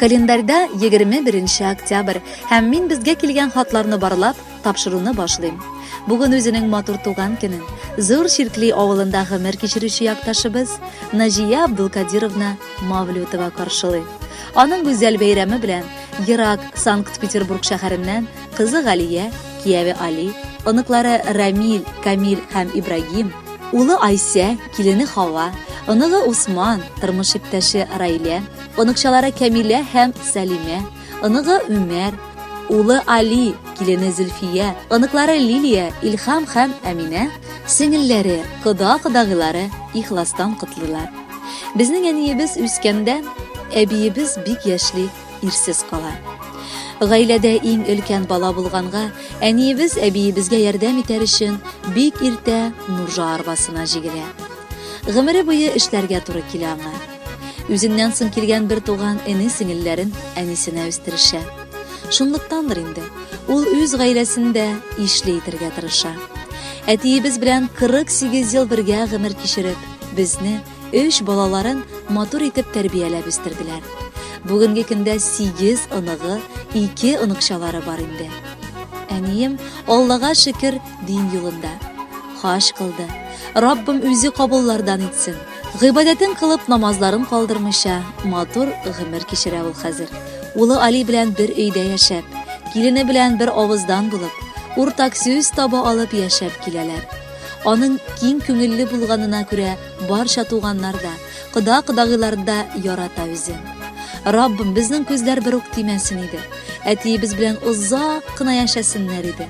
Календарьда 21 октябрь һәм мин безгә килгән хатларны барлап тапшыруны башлыйм. Бүген үзенең матур туган көнен зур Ширкли авылында гомер кичерүче якташыбыз Наҗия Абдулкадировна Мавлютова каршылый. Аның гүзәл бәйрәме белән ерак Санкт-Петербург шәһәреннән кызы Галия, кияве Али, оныклары Рамил, Камил һәм Ибрагим, улы Айсә, килене Хава, оныгы Усман, тормыш иптәше Раилә, оныкчалары Камилә һәм Сәлимә, оныгы Үмәр, улы Али, килене Зөлфия, оныклары Лилия, Илхам һәм Әминә, сеңелләре, кода-кодагылары ихластан котлыйлар. Безнең әниебез үскәндә, әбиебез бик яшьли, ирсез кала. Гаиләдә иң өлкән бала булганга, әниебез әбиебезгә ярдәм итәр өчен бик иртә Нуржа арбасына җигелә. Гомере буе эшләргә туры килә аңа. Үзеннән соң килгән бер туган әни-сеңелләрен әнисенә үстерешә. Шунлыктандыр инде, ул үз гаиләсендә ишле итәргә тырыша. Әтиебез белән 48 ел бергә гомер кичереп, безне 3 балаларын матур итеп тәрбияләп үстерделәр. Бүгенге көндә 8 оныгы, 2 оныкчалары бар инде. Әнием, Аллага шөкер, дин юлында. Хаш кылды. Раббым үзе кабуллардан итсен. Гыйбадәтен кылып, намазларын калдырмыйча, матур гомер кичерә ул хәзер. Улы Али белән бер өйдә яшәп, килене белән бер авыздан булып, уртак сүз таба алып яшәп киләләр. Аның киң күңелле булганына күрә барча туганнар да, кода-кодагылар да ярата үзен. Раббым, безнең күзләр бер үк тимәсен иде. Әтиебез белән озак кына яшәсеннәр иде.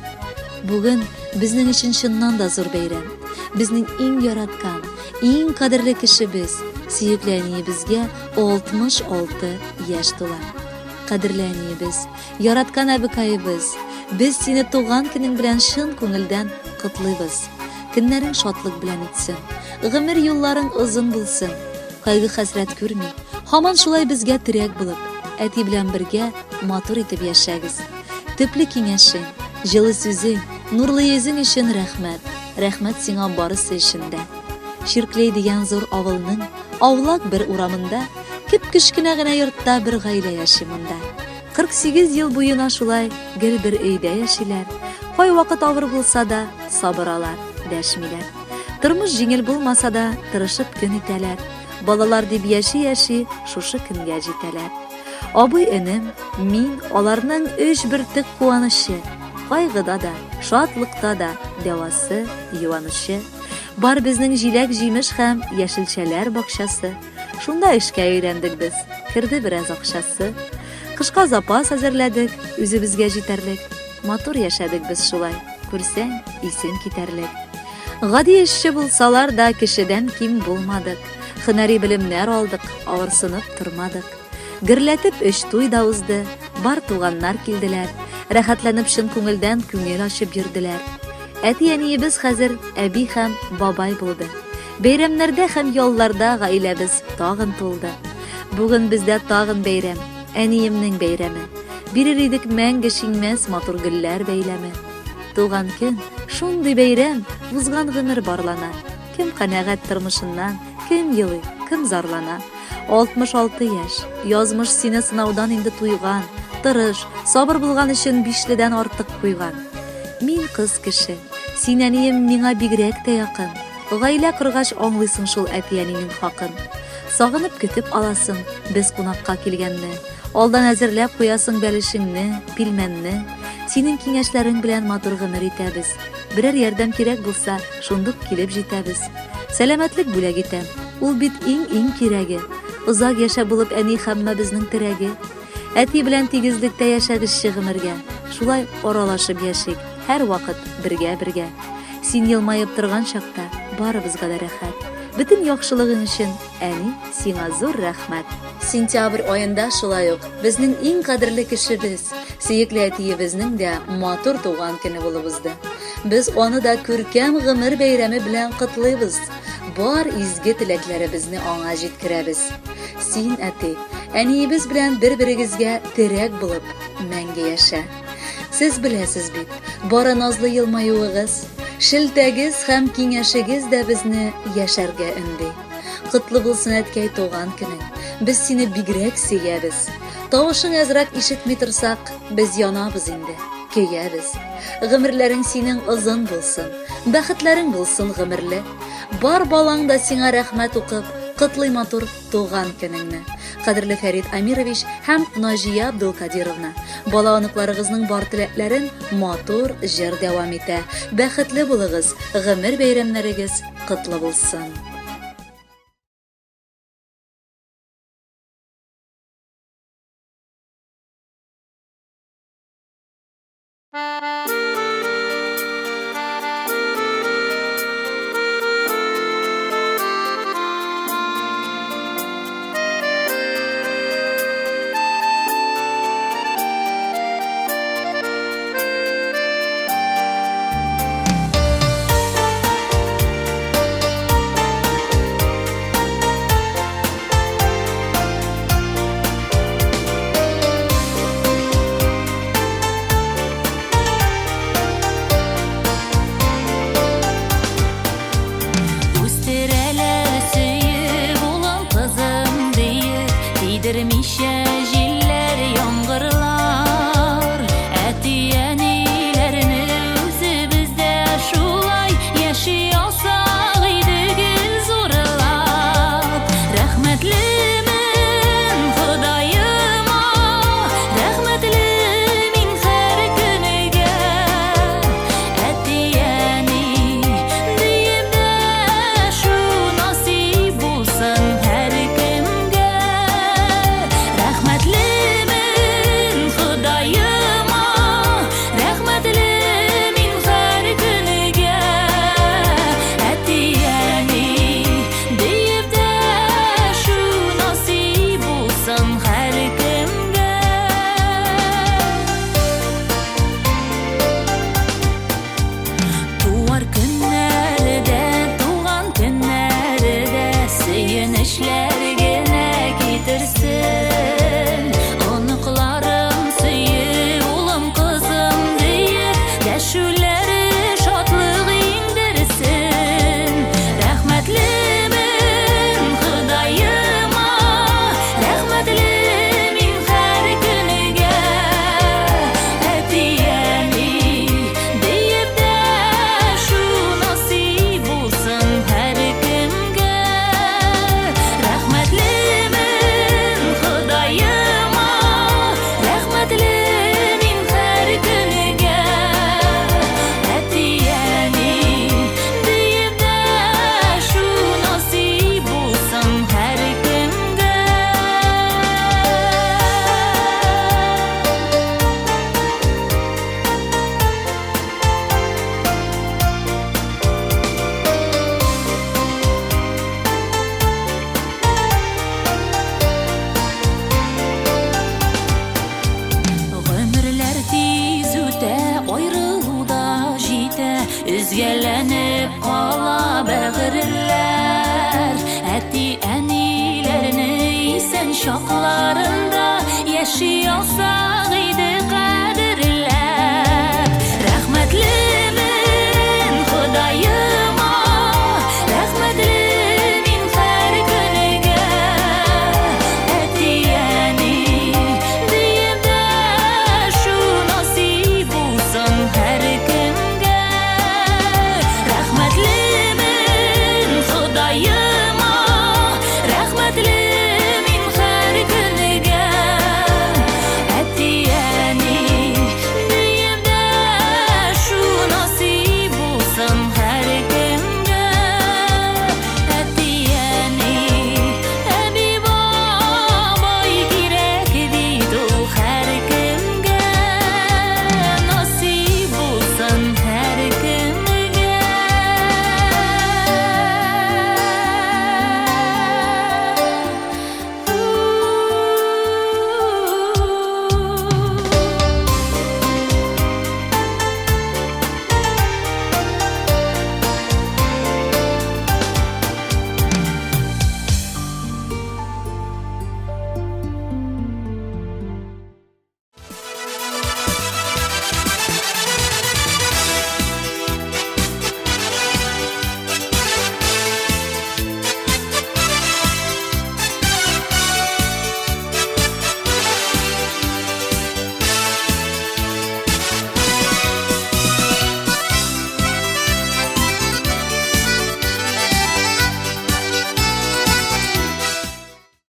Бүген безнең өчен чыннан да зур бәйрәм. Безнең иң яраткан, иң кадерле кешебез, сөекле әниебезгә 66 яшь тула. Кадерле әниебез, яраткан әбекәебез, без сине туган көнең белән шын күңелдән котлыйбыз. Көннәрең шатлык белән итсен, гомер юлларың озын булсын, кайгы-хәсрәт күрми, һаман шулай безгә терәк булып, әти белән бергә матур итеп яшәгез. Төпле киңәшең, җылы сүзең, нурлы йөзең өчен рәхмәт. Рәхмәт сиңа барысы өчен дә. Ширклей дигән зур авылның аулак бер урамында, кеп-кечкенә генә йортта бер гаилә яши монда. 48 ел буена шулай гел бер өйдә яшиләр. Кай вакыт авыр булса да сабыралар, дәшмиләр. Тормыш җиңел булмаса да тырышып көн итәләр. Балалар дип яши-яши шушы көнгә җитәләр. Абый энем, мин аларның 3 бертек куанышы, кайгыда да, шатлыкта да дәвасы, юанышы. Бар безнең җиләк-җимеш һәм яшелчәләр бакчасы. Шунда эшкә өйрәндек без, кирде бераз акчасы. Кышка запас әзерләдек, үзебезгә җитәрлек. Матур яшәдек без шулай, күрсәң, исең китәрлек. Гади эшче булсалар да кешедән ким булмадык. Һөнәри белемнәр алдык, авырсынып тормадык. Гөрләтеп 3 туй да узды, бар туганнар килделәр. Рәхәтләнеп шын күңелдән күңел ачып йөрделәр. Әти-әниебез хәзер әби һәм бабай булды. Бәйрәмнәрдә һәм ялларда гаиләбез тагын тулды. Бүген бездә тагын бәйрәм, әниемнең бәйрәме. Бирер идек мәңге шиңмәс матур гөлләр бәйләме. Туган көн, шундый бәйрәм, узган гомер барлана. Кем канәгать тормышыннан, кем елый, кем зарлана. 66 яшь, язмыш сине сынаудан инде туйган, тырыш, сабыр булган өчен 5-ледән артык куйган. Мин кыз кеше, син әнием миңа бигрәк тә якын. Гаилә кыргач аңлыйсың шул әти-әнинең хакын. Сагынып көтеп аласың без кунакка килгәнне. Алдан әзерләп куясың бәлешеңне, пилмәнне. Синең киңәшләрең белән матур гомер итәбез. Берәр ярдәм кирәк булса, шундук килеп җитәбез. Сәламәтлек бүләк итәм. Ул бит иң кирәге. Узак яшә булып әни һәммә безнең терәге. Әти белән тигезлектә яшәгезче гомергә. Шулай аралашып яшик, һәр вакыт бергә. Син елмаеп торган чакта барыбызга да рәхәт. Бөтен яхшылыгың өчен, әни, сиңа зур рәхмәт. Сентябрь аенда шулай ук безнең иң кадерле кешебез, сөекле әтиебезнең дә матур туган көне булып узды. Без аны да күркәм гомер бәйрәме белән котлыйбыз. Бар изге теләкләребезне аңа җиткерәбез. Син, әти, әниебез белән бер-берегезгә терәк булып мәңге яшә. Сез беләсез бит, бары назлы елмаюыгыз, шелтәгез һәм киңәшегез дә безне яшәргә өнди. Котлы булсын әткәй туган көнең. Без сине бигрәк сөябез. Тавышың әзрәк ишетми торсак, без янабыз инде, көябез. Гомерләрең синең озын булсын, бәхетләрең булсын гомерле. Бар балаң да сиңа рәхмәт укып, котлый матур туган көнеңне. Кадерле Фәрид Амирович һәм Наҗия Абдулкадировна, бала аныкларыгызның бар теләкләрен матур җыр дәвам итә. Бәхетле булыгыз, гомер бәйрәмнәрегез котлы булсын. Değdirmişe jiller yağmurlar, Etiyenlerini özümüzde şulay yaşıyorsak idik zorlap. Rahmetlimin Xudayıma, rahmetlimin her günüge, Etiyeni deyip de şu nasip bulsun her kimge. Rahmetlimin Xudayıma, rahmetlimin her günüge, Etiyeni deyip de şu nasip bulsun her kimge. Tuvar günlerde, tuğan günlerde söyünüşler gene getirsin. Onuklarım söyü, ulum kızım deyip deşüleri şatlık indirsin. Rahmetlimin Xudayıma, rahmetlimin her günüge, Etiyeni deyip de şu nasip bulsun her kimge. Rahmetlimin Xudayıma, rahmetlimin her günüge, Etiyeni deyip de şu nasip bulsun her kimge. Ömürler tez öte, ayrılуда jite, üzgelenip kala bägirler. Eti-enilerini sen şaklarında yaşıyorsak idik